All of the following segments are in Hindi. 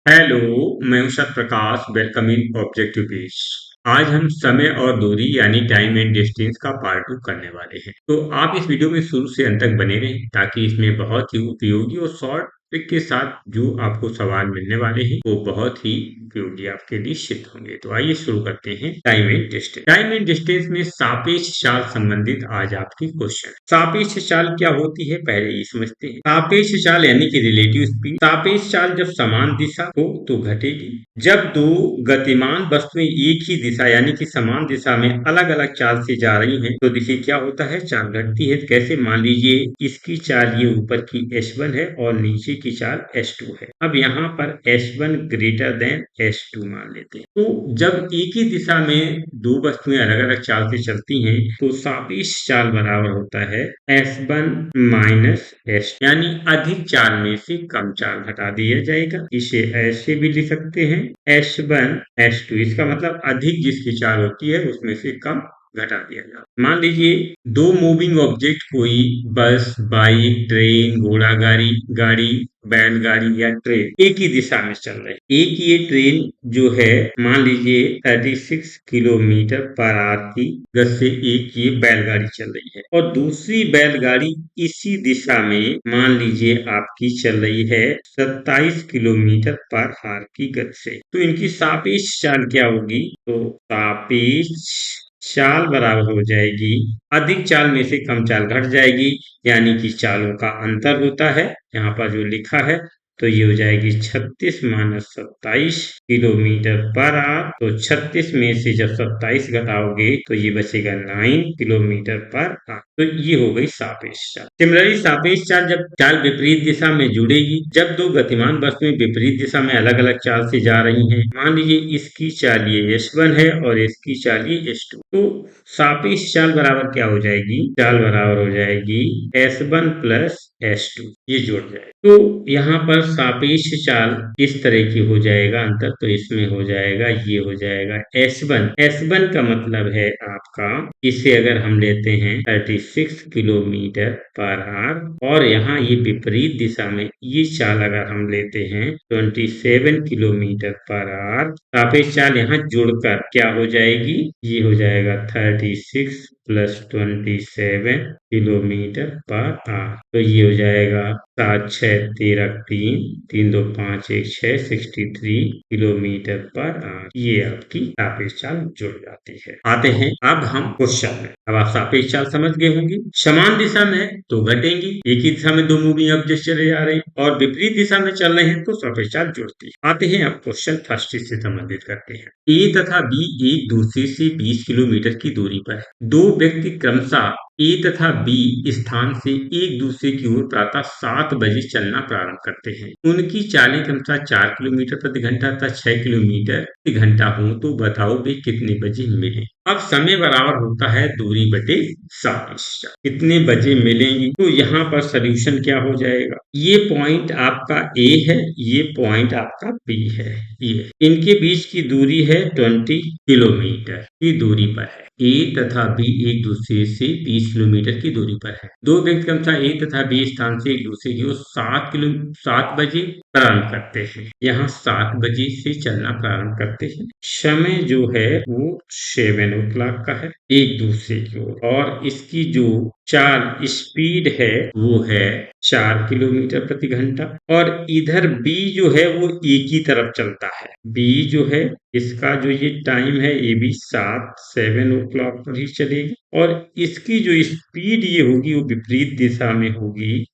हेलो, मैं हूं Sat Prakash. Welcome in objective base. आज हम समय और दूरी यानी टाइम एंड डिस्टेंस का पार्ट 2 करने वाले हैं। तो आप इस वीडियो में शुरू से अंत तक बने रहें ताकि इसमें बहुत ही उपयोगी और शॉर्ट ट्रिक के साथ जो आपको सवाल मिलने वाले हैं वो बहुत ही उपयोगी आपके लिए सिद्ध होंगे। तो आइए शुरू करते हैं। Time and distance. Time and distance में सापेक्ष चाल संबंधित आज आपकी क्वेश्चन। सापेक्ष चाल क्या होती है पहले ये समझते हैं। सापेक्ष चाल यानी कि रिलेटिव स्पीड। सापेक्ष चाल जब समान दिशा हो तो घटेगी। जब दो गतिमान वस्तुएं एक ही दिशा यानी कि समान दिशा में अलग अलग चाल से जा रही हैं तो देखिए क्या होता है, चाल घटती है। कैसे? मान लीजिए इसकी चाल ये ऊपर की S1 है और नीचे की चाल S2 है। अब यहाँ पर S1 ग्रेटर देन S2 मान लेते हैं। तो जब एक ही दिशा में दो वस्तुएं अलग अलग चाल से चलती हैं तो सापेक्ष चाल बराबर होता है S1 माइनस S, यानी अधिक चाल में से कम चाल घटा दिया जाएगा। इसे ऐसे भी लिख सकते हैं S1 S2। इसका मतलब अधिक जिसकी चाल होती है उसमें से कम घटा दिया जाए। मान लीजिए दो मूविंग ऑब्जेक्ट, कोई बस, बाइक, ट्रेन, घोड़ा गाड़ी, बैलगाड़ी या ट्रेन एक ही दिशा में चल रहे हैं। एक ये ट्रेन जो है मान लीजिए 36 किलोमीटर पर आवर की गति से एक ये बैलगाड़ी चल रही है और दूसरी बैलगाड़ी इसी दिशा में मान लीजिए आपकी चल रही है 27 किलोमीटर पर आवर की गति से। तो इनकी सापेक्ष चाल क्या होगी? तो सापेक्ष चाल बराबर हो जाएगी, अधिक चाल में से कम चाल घट जाएगी, यानी कि चालों का अंतर होता है। यहाँ पर जो लिखा है तो ये हो जाएगी 36 माइनस 27 किलोमीटर पर आवर। तो 36 में से जब 27 घटाओगे तो ये बचेगा 9 किलोमीटर पर आवर। तो ये हो गई सापेक्ष चाल। सिमिलरली सापेक्ष चाल जब चाल विपरीत दिशा में जुड़ेगी, जब दो गतिमान वस्तुएं विपरीत दिशा में अलग अलग चाल से जा रही हैं। मान लीजिए इसकी चाल ये S1 है और इसकी चाल ये S2। तो सापेक्ष चाल बराबर क्या हो जाएगी? चाल बराबर हो जाएगी S1 प्लस S2, ये जुड़ जाए। तो यहाँ पर सापेक्ष चाल इस तरह की हो जाएगा अंतर। तो इसमें हो जाएगा, ये हो जाएगा S1 का मतलब है आपका, इसे अगर हम लेते हैं 36 किलोमीटर पर आवर और यहाँ ये विपरीत दिशा में ये चाल अगर हम लेते हैं 27 किलोमीटर पर आवर। सापेक्ष चाल यहाँ जुड़कर क्या हो जाएगी? ये हो जाएगा 36 प्लस 27 किलोमीटर पर आवर। तो ये हो जाएगा 7 6 13 3 3 2 5 1 6 63 किलोमीटर पर आवर। ये आपकी सापेक्ष चाल जुड़ जाती है। आते हैं अब हम क्वेश्चन में। अब आप सापेक्ष चाल समझ गए होंगे। समान दिशा में तो घटेंगी, एक ही दिशा में दो मूविंग ऑब्जेक्ट चले जा रहे हैं और विपरीत दिशा में चल रहे हैं तो सापेक्ष चाल जुड़ती है। आते हैं अब क्वेश्चन फर्स्ट से संबंधित करते हैं। ए तथा बी एक दूसरे से 20 किलोमीटर की दूरी पर है। दो व्यक्ति क्रमशः ए तथा बी स्थान से एक दूसरे की ओर प्रातः 7 बजे चलना प्रारंभ करते हैं। उनकी चालें क्रमशः 4 किलोमीटर प्रति घंटा तथा 6 किलोमीटर प्रति घंटा हो तो बताओ वे कितने बजे मिले। अब समय बराबर होता है दूरी बटे सापेक्ष चाल। कितने बजे मिलेंगी? तो यहाँ पर सोल्यूशन क्या हो जाएगा? ये पॉइंट आपका ए है, ये पॉइंट आपका बी है। ये इनके बीच की दूरी है 20 किलोमीटर की दूरी पर है। ए तथा बी एक दूसरे से 20 किलोमीटर की दूरी पर है। दो व्यक्ति क्रमशः ए तथा बी स्थान से एक दूसरे की ओर 7 बजे प्रारंभ करते हैं। यहाँ 7 बजे से चलना प्रारंभ करते हैं। समय जो है वो 7 ओ क्लॉक का है एक दूसरे की ओर, और इसकी जो चाल स्पीड है वो है 4 किलोमीटर प्रति घंटा। और इधर बी जो है वो एक ही तरफ चलता है। बी जो है इसका जो ये टाइम है ये भी 7 ओ क्लॉक पर ही चलेगी और इसकी जो स्पीड ये होगी वो विपरीत दिशा में होगी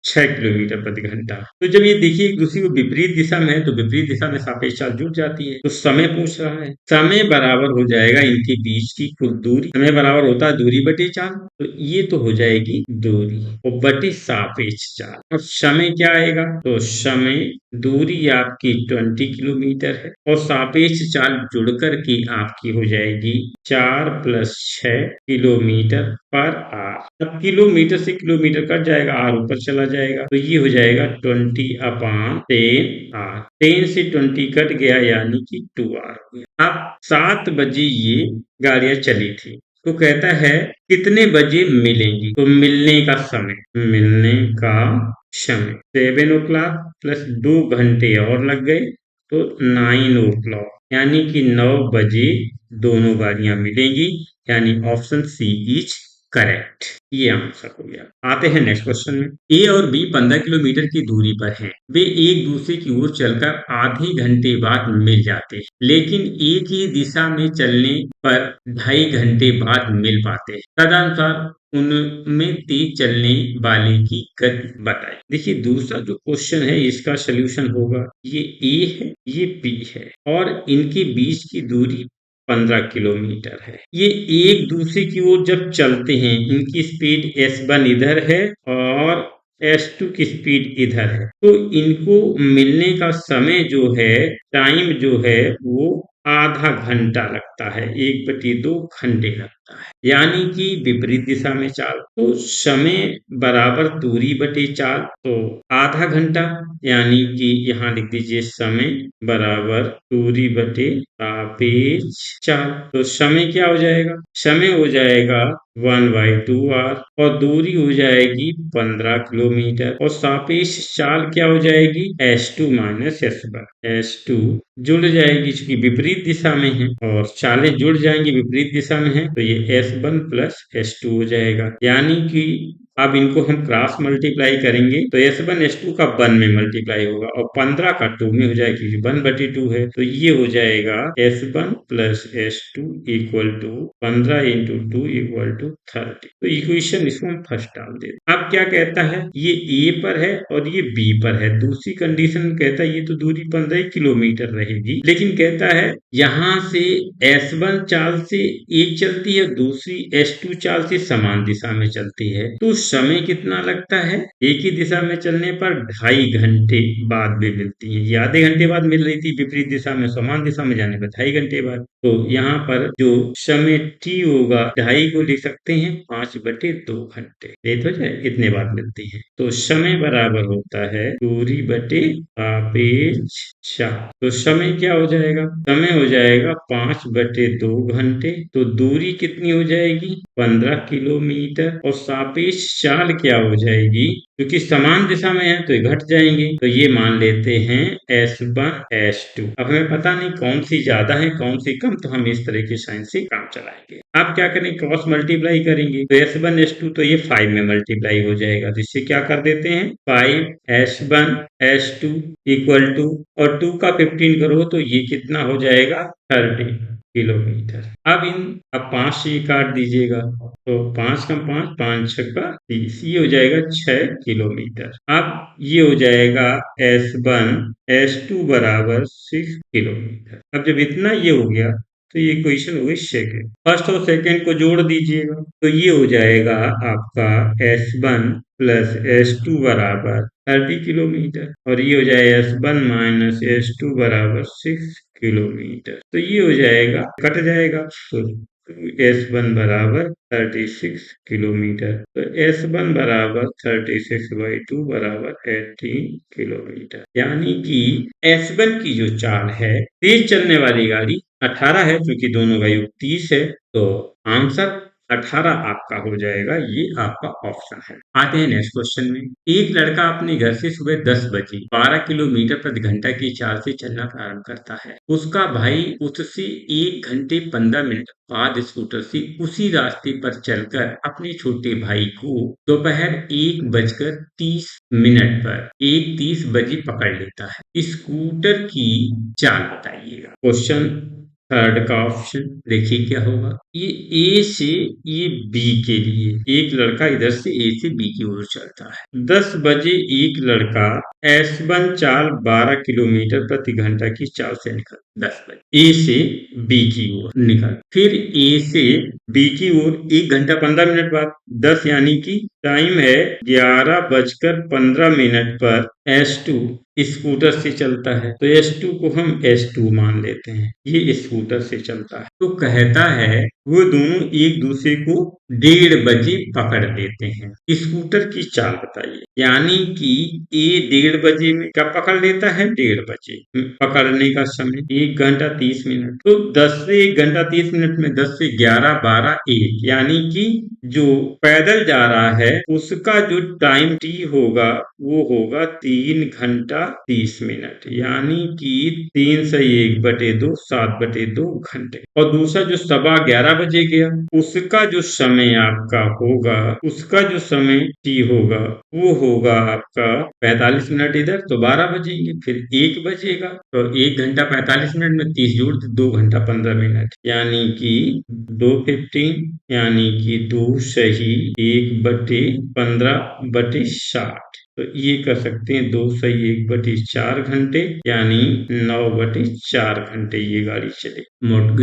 6 किलोमीटर प्रति घंटा। तो जब ये देखिए एक दूसरे को विपरीत दिशा में है तो विपरीत दिशा में सापेक्ष चाल जुड़ जाती है। तो समय पूछ रहा है, समय बराबर हो जाएगा इनके बीच की कुल दूरी। समय बराबर होता है दूरी बटे चाल। तो ये तो हो जाएगी दूरी और बटे सापेक्ष चाल। अब समय क्या आएगा? तो समय दूरी आपकी 20 किलोमीटर है और सापेक्ष चाल जुड़कर के आपकी हो जाएगी 4 प्लस 6 किलोमीटर पर आवर। अब किलोमीटर से किलोमीटर कट जाएगा, आर ऊपर चला जाएगा तो ये हो जाएगा 20/10 आर। 10 से 20 कट गया यानी कि 2 आर हो गया। अब 7 बजे ये गाड़ियां चली थी तो कहता है कितने बजे मिलेंगी। तो मिलने का समय 7 ओ क्लॉक प्लस 2 घंटे और लग गए तो 9 o'clock यानी कि 9 बजे दोनों गाड़ियां मिलेंगी, यानी ऑप्शन सी इज करेक्ट। ये आंसर हो गया। आते हैं नेक्स्ट क्वेश्चन में। ए और बी 15 किलोमीटर की दूरी पर हैं। वे एक दूसरे की ओर चलकर आधे घंटे बाद मिल जाते हैं, लेकिन एक ही दिशा में चलने पर 2.5 घंटे बाद मिल पाते हैं। तदनुसार उनमें तेज चलने वाले की गति बताएं। देखिए, दूसरा जो क्वेश्चन है इसका सोल्यूशन होगा, ये ए है, ये बी है और इनके बीच की दूरी 15 किलोमीटर है। ये एक दूसरे की ओर जब चलते हैं, इनकी स्पीड S1 इधर है और S2 की स्पीड इधर है, तो इनको मिलने का समय जो है, टाइम जो है, वो आधा घंटा लगता है, 1/2 घंटे लगता है। यानी कि विपरीत दिशा में चाल, तो समय बराबर दूरी बटे चाल, तो आधा घंटा, यानी कि यहाँ लिख दीजिए समय बराबर दूरी बटे सापेक्ष चाल। तो समय क्या हो जाएगा? समय हो जाएगा 1/2r और दूरी हो जाएगी 15 किलोमीटर और सापेक्ष चाल क्या हो जाएगी? S2 minus S1। S2 जुड़ जाएगी क्योंकि विपरीत दिशा में है और चालें जुड़ जाएंगी विपरीत दिशा में है, तो ये S1 प्लस S2 हो जाएगा। यानी कि अब इनको हम क्रॉस मल्टीप्लाई करेंगे तो S1 S2 का 1 में मल्टीप्लाई होगा और 15 का 2 में हो जाएगा क्योंकि 1/2 है, तो ये हो जाएगा S1 plus S2 equal to 15 into 2 equal to 30। तो इक्वेशन इसको हम फर्स्ट डाल देते। अब क्या कहता है, ये A पर है और ये B पर है। दूसरी कंडीशन कहता है ये तो दूरी 15 किलोमीटर रहेगी, लेकिन कहता है यहाँ से S1 चाल से एक चलती है, दूसरी S2 चाल से समान दिशा में चलती है, तो समय कितना लगता है? एक ही दिशा में चलने पर 2.5 घंटे बाद भी मिलती है। ये आधे घंटे बाद मिल रही थी विपरीत दिशा में, समान दिशा में जाने पर 2.5 घंटे बाद। तो यहाँ पर जो समय t होगा, 2.5 को लिख सकते हैं 5/2 घंटे। ये तो जाए इतने बाद मिलती है, तो समय बराबर होता है दूरी बटे सापेक्ष चाल। तो समय क्या हो जाएगा? समय हो जाएगा 5/2 घंटे। तो दूरी कितनी हो जाएगी? 15 किलोमीटर और सापेक्ष चाल क्या हो जाएगी? क्योंकि समान दिशा में है तो ये घट जाएंगे, तो ये मान लेते हैं S1 S2। अब हमें पता नहीं कौन सी ज्यादा है कौन सी कम, तो हम इस तरह के साइन से काम चलाएंगे। अब क्या करें, क्रॉस मल्टीप्लाई करेंगे, तो S1 S2 तो ये 5 में मल्टीप्लाई हो जाएगा, तो इससे क्या कर देते हैं 5 S1 S2 इक्वल टू, और 2 का 15 करो तो ये कितना हो जाएगा 30 किलोमीटर। अब 5 से ये काट दीजिएगा, तो 5 का 5, 5 छक्का 30, ये हो जाएगा 6 किलोमीटर। अब ये हो जाएगा S1 S2 बराबर 6 किलोमीटर। अब जब इतना ये हो गया तो ये इक्वेशन हो गई सेकेंड। फर्स्ट और सेकेंड को जोड़ दीजिएगा, तो ये हो जाएगा आपका S1 प्लस S2 बराबर 30 किलोमीटर और ये हो जाएगा S1 माइनस S2 बराबर 6 किलोमीटर। तो ये हो जाएगा, कट जाएगा, तो S1 बराबर 36 किलोमीटर। तो S1 बराबर 36/2 बराबर 18 किलोमीटर। यानी कि S1 की जो चाल है, तेज चलने वाली गाड़ी 18 है, क्योंकि दोनों का योग 30 है, तो आंसर 18 आपका हो जाएगा। ये आपका ऑप्शन है। आते हैं नेक्स्ट क्वेश्चन में। एक लड़का अपने घर से सुबह 10 बजे 12 किलोमीटर प्रति घंटा की चाल से चलना प्रारंभ करता है। उसका भाई उससे 1 घंटे 15 मिनट बाद स्कूटर से उसी रास्ते पर चलकर अपने छोटे भाई को दोपहर 1:30 पर 1:30 बजे पकड़ लेता है। स्कूटर की चाल बताइएगा। क्वेश्चन थर्ड का ऑप्शन देखिए क्या होगा। ये ए से ये बी के लिए, एक लड़का इधर से ए से बी की ओर चलता है। 10 बजे एक लड़का S1 चाल 12 किलोमीटर प्रति घंटा की चाल से निकल 10 बजे ए से बी की ओर निकल, फिर ए से बी की ओर 1 घंटा 15 मिनट बाद 10 यानी कि टाइम है 11:15 पर S2 स्कूटर से चलता है, तो S2 को हम S2 मान लेते हैं, ये स्कूटर से चलता है। तो कहता है वो दोनों एक दूसरे को 1:30 बजे पकड़ लेते हैं। स्कूटर की चाल बताइए। यानी कि ए 1:30 बजे में क्या पकड़ लेता है, 1:30 बजे पकड़ने का समय 1 घंटा 30 मिनट। तो 10 से 1 घंटा 30 मिनट में 10 से 11 12 1, यानी कि जो पैदल जा रहा है उसका जो टाइम टी होगा वो होगा 3 घंटा 30 मिनट, यानी कि 3 से 1/2 7/2 घंटे। और दूसरा जो 11:15 बजे गया उसका जो समय आपका होगा, उसका जो समय टी होगा वो होगा आपका 45 मिनट इधर, तो 12 बजेंगे। फिर 1 बजेगा तो 1 घंटा 45 मिनट में 30 जोड़ 2 घंटा 15 मिनट, यानी कि 2:15, यानी कि 2 सही 1/15/60। तो ये कर सकते हैं 2 सही 1/4 घंटे, यानी 9/4 घंटे ये गाड़ी चले।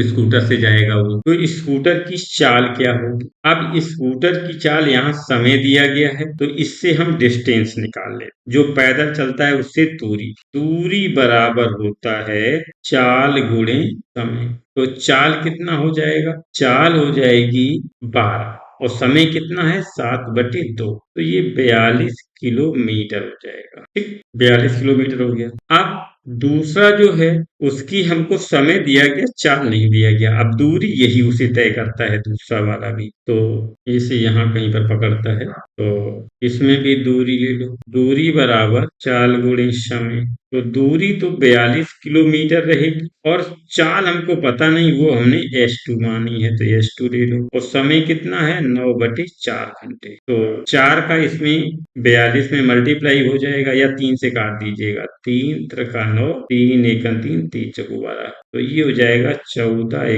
स्कूटर से जाएगा वो, तो स्कूटर की चाल क्या होगी? अब स्कूटर की चाल यहाँ समय दिया गया है तो इससे हम डिस्टेंस निकाल ले। जो पैदल चलता है उससे दूरी, दूरी बराबर होता है चाल गुणे समय। तो चाल कितना हो जाएगा? चाल हो जाएगी 12 और समय कितना है 7/2, तो ये 42 किलोमीटर हो जाएगा। ठीक, 42 किलोमीटर हो गया। अब दूसरा जो है उसकी हमको समय दिया गया, चाल नहीं दिया गया। अब दूरी यही उसे तय करता है, दूसरा वाला भी। तो इसे यहाँ कहीं पर पकड़ता है, तो इसमें भी दूरी ले लो। दूरी बराबर चाल गुणे समय, तो दूरी तो 42 किलोमीटर रहेगी और चाल हमको पता नहीं, वो हमने S2 मानी है तो S2 ले लो। और समय कितना है 9/4 घंटे। तो 4 का इसमें 42 में मल्टीप्लाई हो जाएगा या 3 से काट दीजिएगा। 3 3 9, 3 1 3 3 4 12, तो ये हो जाएगा 14 =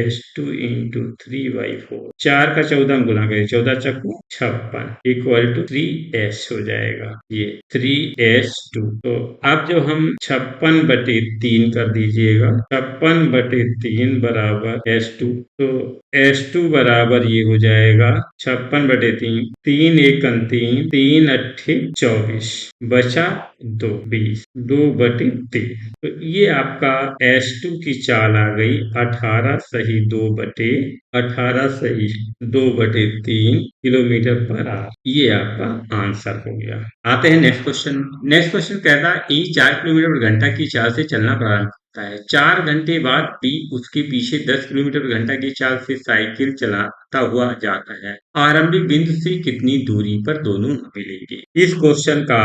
S2 × 3/4। 4 का 14 हम गुना करें, 14 × 56 = 3S हो जाएगा, ये 3S2। तो अब जो हम 56/3 कर दीजिएगा, 56/3 बराबर S2। तो S2 बराबर ये हो जाएगा 56/3, 3 × 1 = 3, 3 × 8 = 24, बचा 2 20, 2/3। तो ये आपका S2 की चाल आ गई 18 सही 2/3 ये आपका आंसर हो गया। आते हैं नेक्स्ट क्वेश्चन। नेक्स्ट क्वेश्चन कहता है E 4 किलोमीटर/घंटा की चाल से चलना प्रारंभ करता है। 4 घंटे बाद B उसके पीछे 10 किलोमीटर/घंटा की चाल से साइकिल चलाता हुआ जाता है। आरंभिक बिंदु से कितनी दूरी पर दोनों मिलेंगे? इस क्वेश्चन का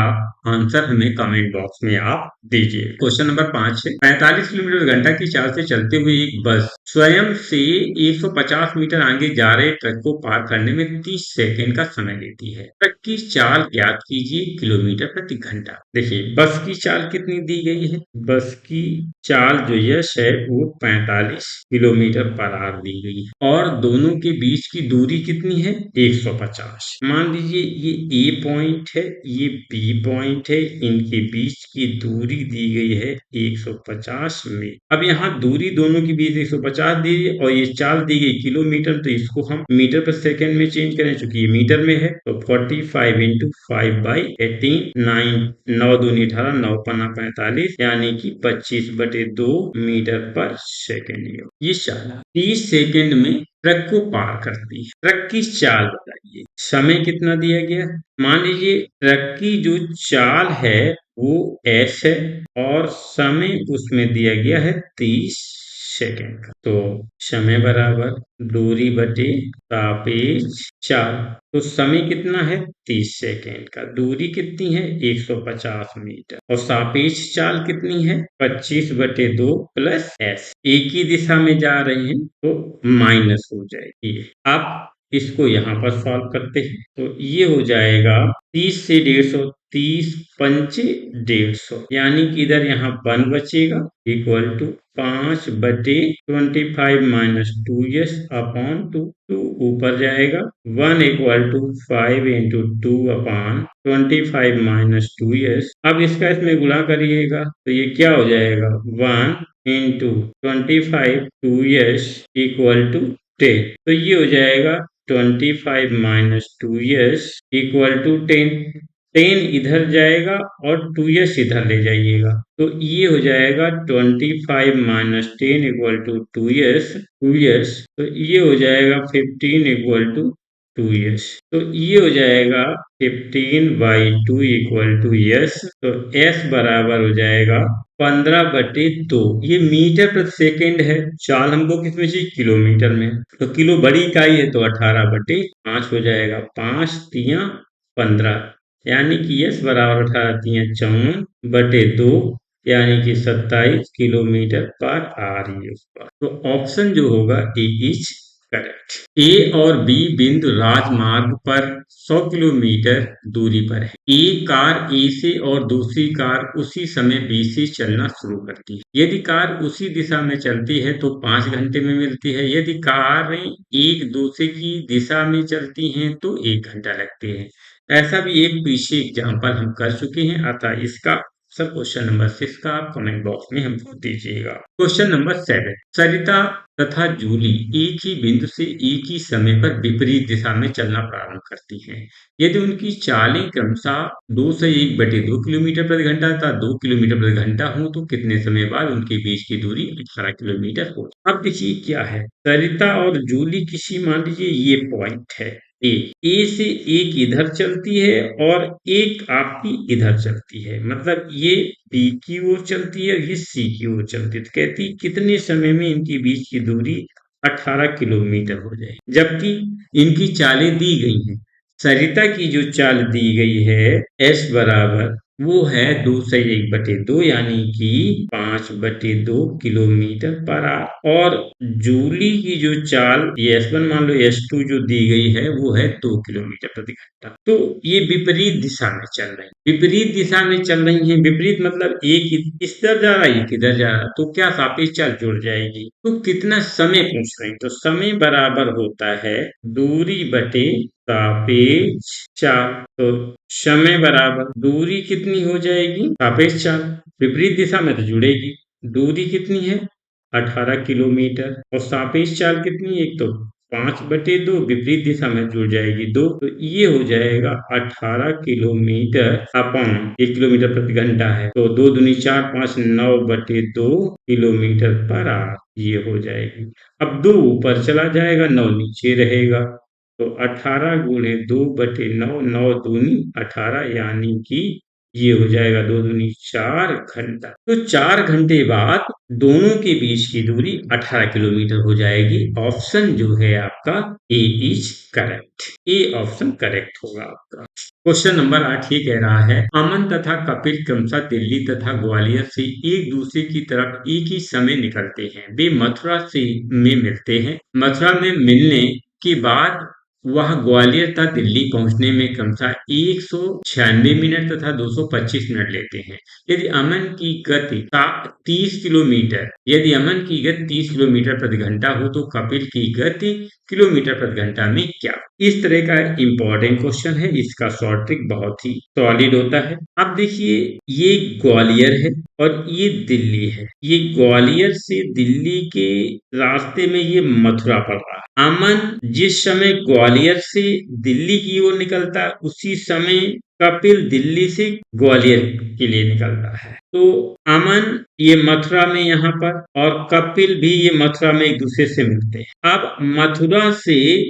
आंसर हमें कमेंट बॉक्स में आप दीजिए। क्वेश्चन नंबर 5 है, 45 किलोमीटर/घंटा की चाल से चलते हुए एक बस स्वयं से 150 मीटर आगे जा रहे ट्रक को पार करने में 30 सेकंड का समय लेती है। ट्रक की चाल ज्ञात कीजिए किलोमीटर/घंटा। देखिए बस की चाल कितनी दी गई है? बस की चाल जो यश है वो 45 km/h दी गई है और दोनों के बीच की दूरी कितनी है? 150। मान लीजिए ये ए पॉइंट है, ये बी पॉइंट है, इनके बीच की दूरी दी गई है 150 में। अब यहाँ दूरी दोनों के बीच 150 दी गई और ये चाल दी गई किलोमीटर, तो इसको हम मीटर पर सेकंड में चेंज करें, चूंकि ये मीटर में है। तो 45 × 5/18, 9 दूनी 18, 9 पन्ना 45, यानी कि 25/2 मीटर पर सेकंड। ये चाल 30 सेकंड में ट्रक को पार करती है। ट्रक की चाल बताइए, समय कितना दिया गया? मान लीजिए ट्रक की जो चाल है वो S है और समय उसमें दिया गया है 30 सेकंड का। तो समय बराबर दूरी बटे सापेक्ष चाल। तो समय कितना है 30 सेकंड का, दूरी कितनी है 150 मीटर और सापेक्ष चाल कितनी है 25/2 प्लस S। एक ही दिशा में जा रहे हैं तो माइनस हो जाएगी। आप इसको यहाँ पर सॉल्व करते हैं तो ये हो जाएगा 30 से 150, 30 पंचे 150, यानी कि इधर यहाँ 1 बचेगा इक्वल टू 5/25 - 2s अपॉन 2, 2 ऊपर जाएगा। 1 = 5 × 2/25 - 2s। अब इसका इसमें गुणा करिएगा तो ये क्या हो जाएगा 1 × 25 2s = 10। तो ये हो जाएगा 25 - 2s = 10। 10 इधर जाएगा और 2s इधर ले जाइएगा तो ये हो जाएगा 25 - 10 = 2s, 2s। तो ये हो जाएगा 15 = 2s। तो ये हो जाएगा 15/2 इक्वल टू s। तो s बराबर हो जाएगा 15/2। ये मीटर प्रति सेकेंड है। चाल हमको किसमें चाहिए? किलोमीटर में। तो किलो बड़ी इकाई है तो 18/5 हो जाएगा। 5×3 = 15, यानी कि s बराबर 18×3 = 54/2, यानी कि 27 किलोमीटर पर आर ये उसका। तो ऑप्शन जो होगा ए इज करेक्ट। ए और बी बिंदु राजमार्ग पर 100 किलोमीटर दूरी पर है। एक कार ए से और दूसरी कार उसी समय बी से चलना शुरू करती है। यदि कार उसी दिशा में चलती है तो 5 घंटे में मिलती है। यदि कारें एक दूसरे की दिशा में चलती हैं तो 1 घंटा लगते हैं। ऐसा भी एक पीछे एग्जाम्पल हम कर चुके हैं, अतः इसका सर क्वेश्चन नंबर 6 का आप कमेंट बॉक्स में हमको दीजिएगा। क्वेश्चन नंबर 7, सरिता तथा जूली एक ही बिंदु से एक ही समय पर विपरीत दिशा में चलना प्रारंभ करती हैं। यदि उनकी चालें क्रमशः 2 से 1/2 किलोमीटर प्रति घंटा तथा 2 किलोमीटर प्रति घंटा हो तो कितने समय बाद उनके बीच की दूरी 18 किलोमीटर हो? अब देखिए क्या है, सरिता और जूली किसी, मान लीजिए ये पॉइंट है ए। ए से एक इधर चलती है और एक आपकी इधर चलती है, मतलब ये बी की ओर चलती है, ये सी की ओर चलती है। तो कहती कितने समय में इनके बीच की दूरी 18 किलोमीटर हो जाए। जबकि इनकी चालें दी गई हैं। सरिता की जो चाल दी गई है एस बराबर वो है 2 से 1/2, यानी कि 5/2 किलोमीटर पर आवर। और जूली की जो चाल ये S1 मान लो, S2 जो दी गई है वो है 2 किलोमीटर प्रति घंटा। तो ये विपरीत दिशा में चल रही है। विपरीत दिशा में चल रही है, विपरीत मतलब एक इस तरफ जा रहा है, एक इधर जा रहा है, तो क्या सापेक्ष चाल जुड़ जाएगी। तो कितना समय पूछ रही, तो समय बराबर होता है दूरी बटे सापेक्ष चाल। तो समय बराबर दूरी कितनी हो जाएगी? सापेक्ष चाल विपरीत दिशा में तो जुड़ेगी। दूरी कितनी है? 18 किलोमीटर। और सापेक्ष चाल कितनी? एक तो 5/2 विपरीत दिशा में जुड़ जाएगी 2, तो ये हो जाएगा 18 किलोमीटर अपन 1 किलोमीटर प्रति घंटा है, तो 2 दूनी 4, 5 9/2 किलोमीटर पर आवर ये हो जाएगी। अब 2 ऊपर चला जाएगा, 9 नीचे रहेगा, तो 18 गुणे 2/9, 9 दूनी 18, यानी कि ये हो जाएगा 2 दूनी 4 घंटा। तो 4 घंटे बाद दोनों के बीच की दूरी 18 किलोमीटर हो जाएगी। ऑप्शन जो है आपका A is correct. A option correct होगा आपका। क्वेश्चन नंबर 8 ये कह रहा है, अमन तथा कपिल क्रमशः दिल्ली तथा ग्वालियर से एक दूसरे की तरफ एक ही समय निकलते हैं। वे मथुरा से में मिलते हैं। मथुरा में मिलने के बाद वह ग्वालियर तथा दिल्ली पहुंचने में क्रमशः 196 मिनट तथा 225 मिनट लेते हैं। यदि अमन की गति 30 किलोमीटर यदि अमन की गति 30 किलोमीटर प्रति घंटा हो तो कपिल की गति किलोमीटर प्रति घंटा में क्या? इस तरह का इंपॉर्टेंट क्वेश्चन है। इसका शॉर्ट ट्रिक बहुत ही सॉलिड होता है। अब देखिए, ये ग्वालियर है और ये दिल्ली है। ये ग्वालियर से दिल्ली के रास्ते में ये मथुरा पड़ रहा है। अमन जिस समय ग्वालियर से दिल्ली की ओर निकलता है उसी समय कपिल दिल्ली से ग्वालियर के लिए निकलता है। तो अमन ये मथुरा में यहाँ पर और कपिल भी ये मथुरा में एक दूसरे से मिलते हैं। अब मथुरा से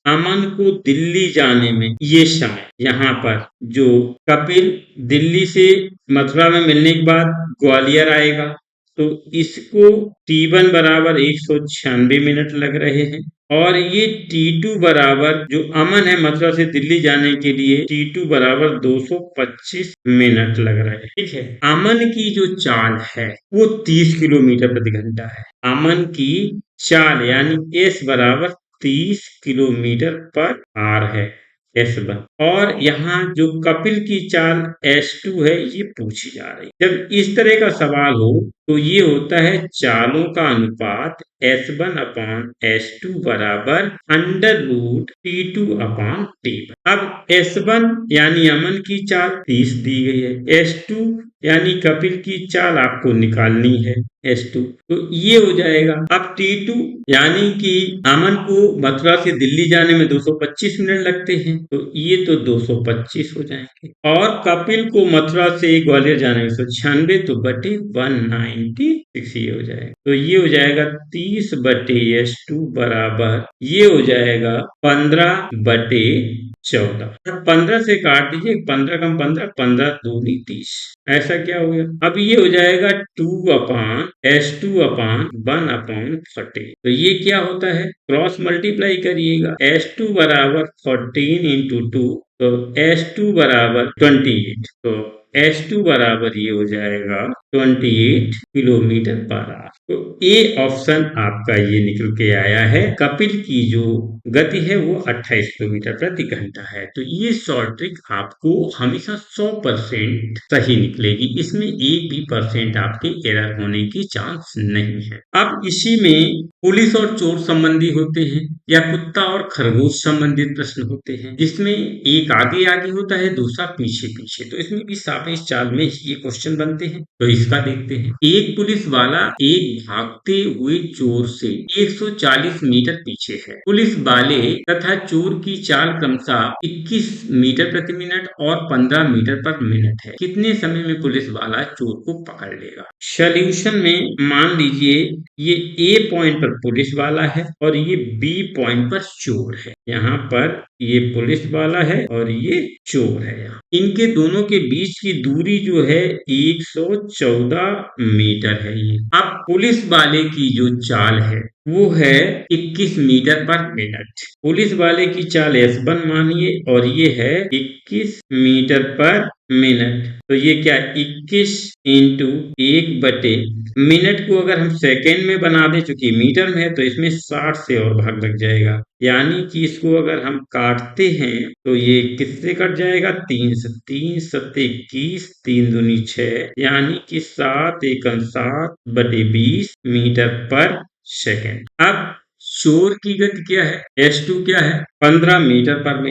अमन को दिल्ली जाने में ये समय यहाँ पर जो कपिल दिल्ली से मथुरा में मिलने के बाद ग्वालियर आएगा, तो इसको T1 बराबर 196 मिनट लग रहे हैं। और ये T2 बराबर जो अमन है मथुरा से दिल्ली जाने के लिए T2 बराबर 225 मिनट लग रहे हैं। ठीक है, अमन की जो चाल है वो 30 किलोमीटर प्रति घंटा है। अमन की चाल यानी S बराबर 30 किलोमीटर पर आवर है, S1। और यहाँ जो कपिल की चाल S2 है ये पूछी जा रही है। जब इस तरह का सवाल हो तो ये होता है चालों का अनुपात S1/S2 बराबर √T2/T1। अब S1 यानी अमन की चाल 30 दी गई है, S2 यानी कपिल की चाल आपको निकालनी है S2, तो ये हो जाएगा। अब T2 यानी कि अमन को मथुरा से दिल्ली जाने में 225 मिनट लगते हैं, तो ये तो 225 हो जाएंगे। और कपिल को मथुरा से ग्वालियर जाने में 196, तो बटे 190 6 ये हो जाएगा, तो ये हो जाएगा 30/S2 बराबर ये हो जाएगा 15/14। 15 से काट दीजिए, 15 कम 15, 15 दूनी 30। ऐसा क्या हो गया? अब ये हो जाएगा 2/S2/1/40। तो ये क्या होता है? क्रॉस मल्टीप्लाई करिएगा। S2 बराबर 14 इंटू 2, तो S2 बराबर 28। तो S2 बराबर ये हो जाएगा 28 किलोमीटर पर आवर। तो ए ऑप्शन आपका ये निकल के आया है। कपिल की जो गति है वो 28 किलोमीटर प्रति घंटा है। तो ये शॉर्ट ट्रिक आपको हमेशा 100% सही निकलेगी, इसमें एक भी परसेंट आपके एरर होने की चांस नहीं है। अब इसी में पुलिस और चोर संबंधी होते हैं या कुत्ता और खरगोश संबंधित प्रश्न होते हैं, जिसमें एक आगे आगे होता है, दूसरा पीछे पीछे। तो इसमें भी सापेक्ष चाल में ये क्वेश्चन बनते हैं। तो इसका देखते हैं। एक पुलिस वाला एक भागते हुए चोर से 140 मीटर पीछे है। पुलिस वाले तथा चोर की चाल क्रमशः 21 मीटर प्रति मिनट और 15 मीटर पर मिनट है। कितने समय में पुलिस वाला चोर को पकड़ लेगा? सॉल्यूशन में मान लीजिए ये ए पॉइंट पर पुलिस वाला है और ये बी पॉइंट पर चोर है। यहाँ पर ये पुलिस वाला है और ये चोर है। यहाँ इनके दोनों के बीच की दूरी जो है 114 मीटर है। ये अब पुलिस वाले की जो चाल है वो है 21 मीटर पर मिनट। पुलिस वाले की चाल S1 मानिए और ये है 21 मीटर पर मिनट। तो ये क्या 21 इंटू 1 बटे मिनट को अगर हम सेकेंड में बना दें, चूंकि मीटर में है तो इसमें 60 से और भाग लग जाएगा। यानी कि इसको अगर हम काटते हैं तो ये किससे कट जाएगा? 3 से। 3 सत्ते 21, 3 दूनी 6, यानी कि 7×7/20 मीटर पर सेकेंड। अब शोर की गति क्या है? S2 क्या है? 15 मीटर पर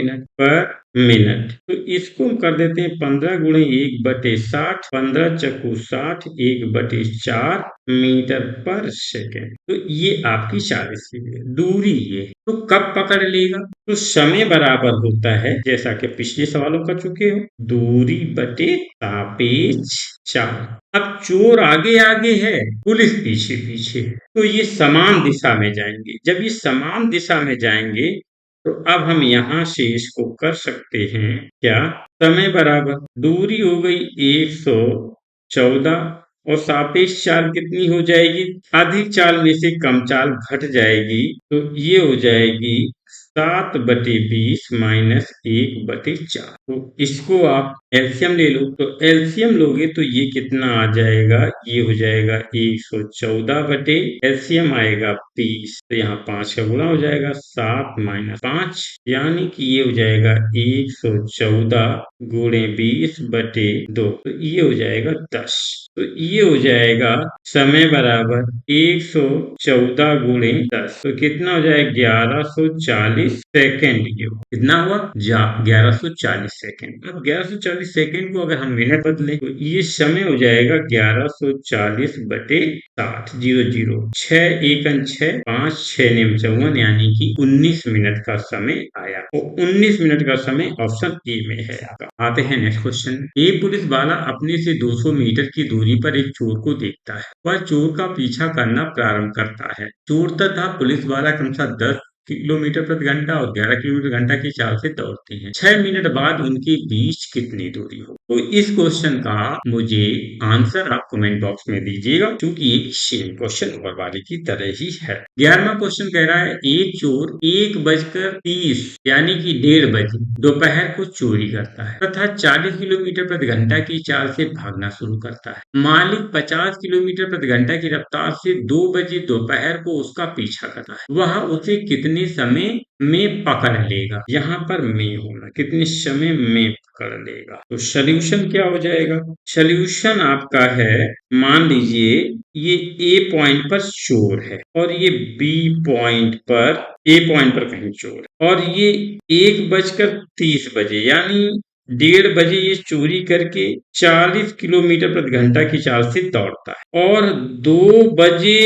मिनट। तो इसको हम कर देते हैं 15 गुणे 1/60, 15 चक्कू 60, 1/4 मीटर पर सेकेंड। तो ये आपकी 40 दूरी ये। तो कब पकड़ लेगा? तो समय बराबर होता है, जैसा कि पिछले सवालों कर चुके हो, दूरी बटे सापेक्ष चाल। अब चोर आगे आगे है, पुलिस पीछे पीछे है, तो ये समान दिशा में जाएंगे। जब ये समान दिशा में जाएंगे तो अब हम यहाँ से इसको कर सकते हैं क्या? समय बराबर दूरी हो गई 114 और सापेक्ष चाल कितनी हो जाएगी? अधिक चाल में से कम चाल घट जाएगी, तो ये हो जाएगी 7/20 माइनस 1/4। तो इसको आप एलसीएम ले लो। तो एलसीएम लोगे तो ये कितना आ जाएगा? ये हो जाएगा 114 बटे एलसीएम आएगा 20। तो यहाँ 5 का गुणा हो जाएगा, 7 माइनस 5, यानी कि ये हो जाएगा 114 गुणे 20/2। तो ये हो जाएगा 10। तो ये हो जाएगा समय बराबर 114 गुणे 10। तो कितना हो जाएगा? 1140 सेकेंड। ये कितना हुआ? 1140 सेकेंड। अब 1140 सेकेंड को अगर हम मिनट बदलें तो ये समय हो जाएगा 1140/60। 00 6 1 6 5 6 9 54, यानी कि 19 मिनट का समय आया। तो 19 मिनट का समय ऑप्शन ए में है आपका। आते हैं नेक्स्ट क्वेश्चन। एक पुलिस वाला अपने से 200 मीटर की दूरी पर एक चोर को देखता है। वह चोर का पीछा करना प्रारंभ करता है। चोर तथा पुलिस वाला क्रमशः 10 किलोमीटर प्रति घंटा और 11 किलोमीटर घंटा की चाल से दौड़ते हैं। 6 मिनट बाद उनके बीच कितनी दूरी हो? तो इस क्वेश्चन का मुझे आंसर आप कमेंट बॉक्स में दीजिएगा, क्योंकि ये सेम क्वेश्चन ऊपर वाले की तरह ही है। 11वां क्वेश्चन कह रहा है एक चोर 1:30 यानी कि 1:30 बजे दोपहर को चोरी करता है तथा 40 किलोमीटर प्रति घंटा की चाल से भागना शुरू करता है। मालिक 50 किलोमीटर प्रति घंटा की रफ्तार से 2 बजे दोपहर को उसका पीछा करता है। वह उसे कितने समय में पकड़ लेगा? यहाँ पर में होना, कितने समय में पकड़ लेगा। तो सॉल्यूशन क्या हो जाएगा? सॉल्यूशन आपका है, मान लीजिए ये ए पॉइंट पर चोर है और ये बी पॉइंट पर, ए पॉइंट पर कहीं चोर है और ये 1:30 बजे यानी 1:30 बजे ये चोरी करके 40 किलोमीटर प्रति घंटा की चाल से दौड़ता है और 2 बजे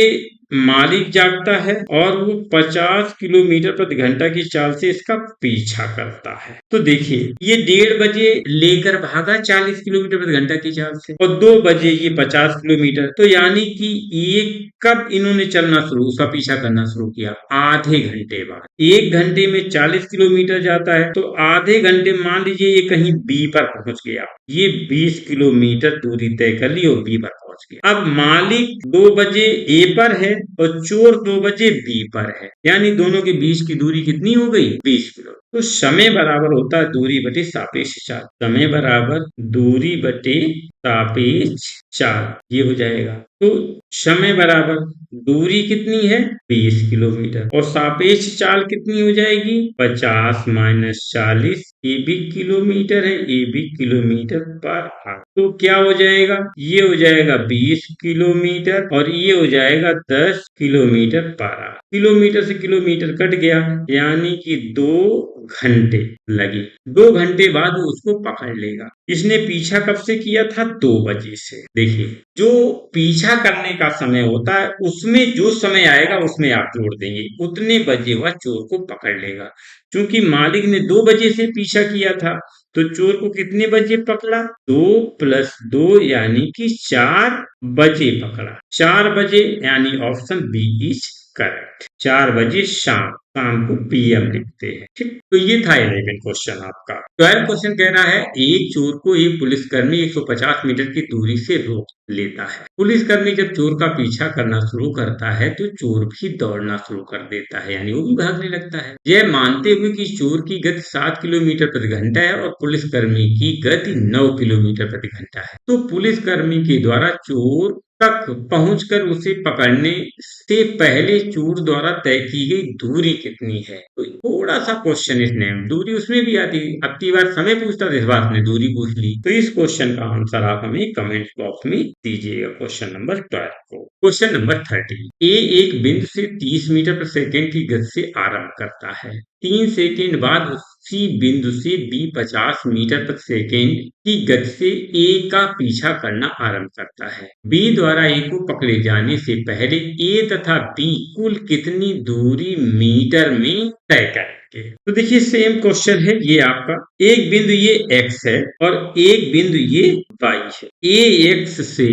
मालिक जागता है और वो 50 किलोमीटर प्रति घंटा की चाल से इसका पीछा करता है। तो देखिए ये 1:30 बजे लेकर भागा 40 किलोमीटर प्रति घंटा की चाल से और 2 बजे ये 50 किलोमीटर, तो यानी कि ये कब इन्होंने चलना शुरू, उसका पीछा करना शुरू किया? आधे घंटे बाद। 1 घंटे में 40 किलोमीटर जाता है, तो आधे घंटे मान लीजिए ये कहीं बी पर पहुंच गया, ये 20 किलोमीटर दूरी तय कर ली और बी पर पहुंच गया। अब मालिक 2 बजे ए पर है और चोर 2 बजे बी पर है, यानी दोनों के बीच की दूरी कितनी हो गई? 20 किलो। तो समय बराबर होता है दूरी बटे सापेक्ष चाल। समय बराबर दूरी बटे सापेक्ष चाल, ये हो जाएगा। तो समय बराबर दूरी कितनी है? 20 किलोमीटर और सापेक्ष चाल कितनी हो जाएगी? 50 माइनस 40, ये भी किलोमीटर है, ये भी किलोमीटर पर आवर। तो क्या हो जाएगा? ये हो जाएगा 20 किलोमीटर और ये हो जाएगा 10 किलोमीटर पर आवर। किलोमीटर से किलोमीटर कट गया, यानी कि 2 घंटे लगे। 2 घंटे बाद वो उसको पकड़ लेगा। इसने पीछा कब से किया था? 2 बजे से। देखिए जो पीछा करने का समय होता है उसमें जो समय आएगा उसमें आप जोड़ देंगे, उतने बजे वह चोर को पकड़ लेगा। क्योंकि मालिक ने 2 बजे से पीछा किया था, तो चोर को कितने बजे पकड़ा? 2 + 2 यानी कि 4 बजे पकड़ा। 4 बजे यानी ऑप्शन बी इज करेक्ट। 4 बजे शाम को पीएम लिखते हैं। ठीक, तो ये था 11 क्वेश्चन आपका। 12 क्वेश्चन कह रहा है एक चोर को एक पुलिसकर्मी 150 मीटर की दूरी से रोक लेता है। पुलिसकर्मी जब चोर का पीछा करना शुरू करता है तो चोर भी दौड़ना शुरू कर देता है, यानी वो भी भागने लगता है। यह मानते हुए कि चोर की गति 7 किलोमीटर प्रति घंटा है और पुलिसकर्मी की गति 9 किलोमीटर प्रति घंटा है, तो पुलिसकर्मी के द्वारा चोर तक पहुंचकर उसे पकड़ने से पहले चोर द्वारा तय की गई दूरी कितनी है? तो थोड़ा सा क्वेश्चन इसने दूरी उसमें भी आती, अब की बार समय पूछता था, इस बार ने दूरी पूछ ली। तो इस क्वेश्चन का आंसर आप हमें कमेंट बॉक्स में दीजिएगा क्वेश्चन नंबर 12 को। क्वेश्चन नंबर 13, ए एक बिंदु से 30 मीटर प्रति सेकंड की गति से आरंभ करता है। 3 सेकंड बाद उसी बिंदु से बी 50 मीटर प्रति सेकंड की गति से ए का पीछा करना आरंभ करता है। बी द्वारा ए को पकड़े जाने से पहले ए तथा बी कुल कितनी दूरी मीटर में तय करेंगे? तो देखिए सेम क्वेश्चन है ये आपका। एक बिंदु ये x है और एक बिंदु ये y है। ए x से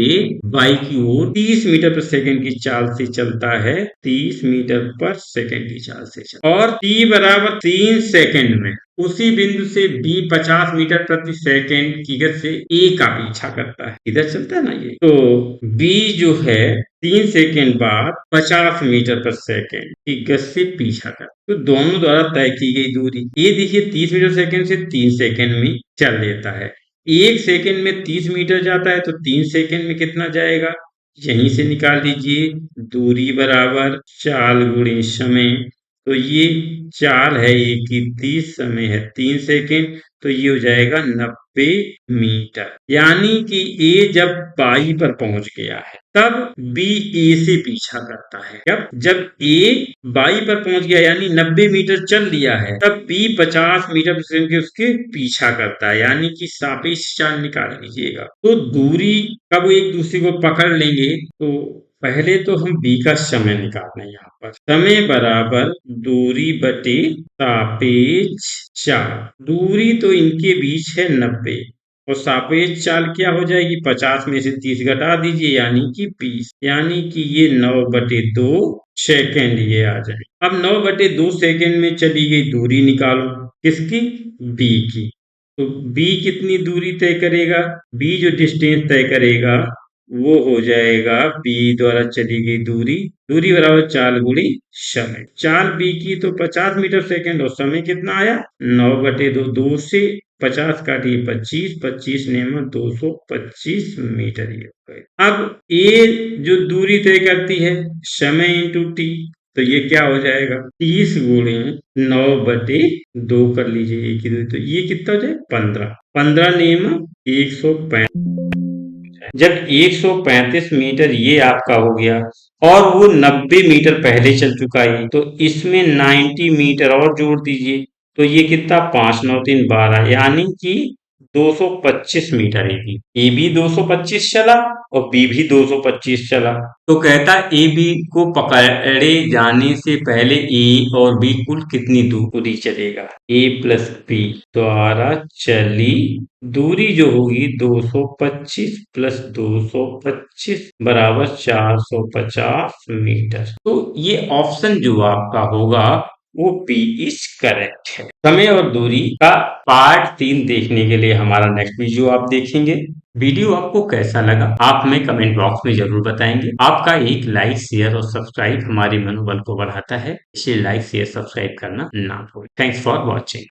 y की ओर 30 मीटर प्रति सेकंड की चाल से चलता है, 30 मीटर पर सेकंड की चाल से चलता है और t बराबर 3 सेकंड में उसी बिंदु से b 50 मीटर प्रति सेकंड की गति से a का पीछा करता है। इधर चलता है ना ये, तो b जो है 3 सेकंड बाद 50 मीटर प्रति सेकंड की गति से पीछा करता है। तो दोनों द्वारा तय की गई दूरी, ये देखिए 30 मीटर सेकंड से 3 सेकंड में चल लेता है। 1 सेकंड में 30 मीटर जाता है, तो 3 सेकंड में कितना जाएगा? यहीं से निकाल लीजिए। दूरी बराबर चाल गुणे समय, तो ये चाल है ए की 30, समय है 3 सेकंड, तो ये हो जाएगा 90 मीटर। यानी कि ए जब बाई पर पहुंच गया है तब बी ए से पीछा करता है। जब ए बाई पर पहुंच गया यानी 90 मीटर चल लिया है, तब बी 50 मीटर प्रति सेकंड के उसके पीछा करता है, यानी कि सापेक्ष चाल निकाल लीजिएगा। तो दूरी कब एक दूसरे को पकड़ लेंगे, तो पहले तो हम बी का समय निकालना है। यहाँ पर समय बराबर दूरी बटे सापेक्ष चाल। दूरी तो इनके बीच है 90 और सापेक्ष चाल क्या हो जाएगी? 50 में से 30 घटा दीजिए यानी कि 20, यानी कि ये 9/2 सेकंड ये आ जाए। अब 9/2 सेकंड में चली गई दूरी निकालो, किसकी? बी की। तो बी कितनी दूरी तय करेगा? बी जो डिस्टेंस तय करेगा वो हो जाएगा बी द्वारा चली गई दूरी, दूरी बराबर चाल गुणी समय। चाल बी की तो 50 मीटर सेकंड और समय कितना आया? 9/2। 2 से 50 काटिए 25, 25 ने 225 मीटर ये हो गए। अब ए जो दूरी तय करती है समय इंटू टी, तो ये क्या हो जाएगा? 30 गुणे 9/2 कर लीजिए ए की दूरी, तो ये कितना हो जाए? 15। 15 नियम 135। जब 135 मीटर ये आपका हो गया और वो 90 मीटर पहले चल चुका है, तो इसमें 90 मीटर और जोड़ दीजिए, तो ये कितना? 5 9 3 12, यानी कि 225 मीटर ए बी 225 चला और बी भी 225 चला। तो कहता ए बी को पकड़े जाने से पहले ए और बी कुल कितनी दूरी चलेगा। ए प्लस बी द्वारा चली दूरी जो होगी 225 प्लस 225 बराबर 450 मीटर। तो ये ऑप्शन जो आपका होगा वो बी इज करेक्ट है। समय और दूरी का पार्ट 3 देखने के लिए हमारा नेक्स्ट वीडियो आप देखेंगे। वीडियो आपको कैसा लगा आप हमें कमेंट बॉक्स में जरूर बताएंगे। आपका एक लाइक शेयर और सब्सक्राइब हमारे मनोबल को बढ़ाता है, इसे लाइक शेयर सब्सक्राइब करना ना भूलें। Thanks for watching.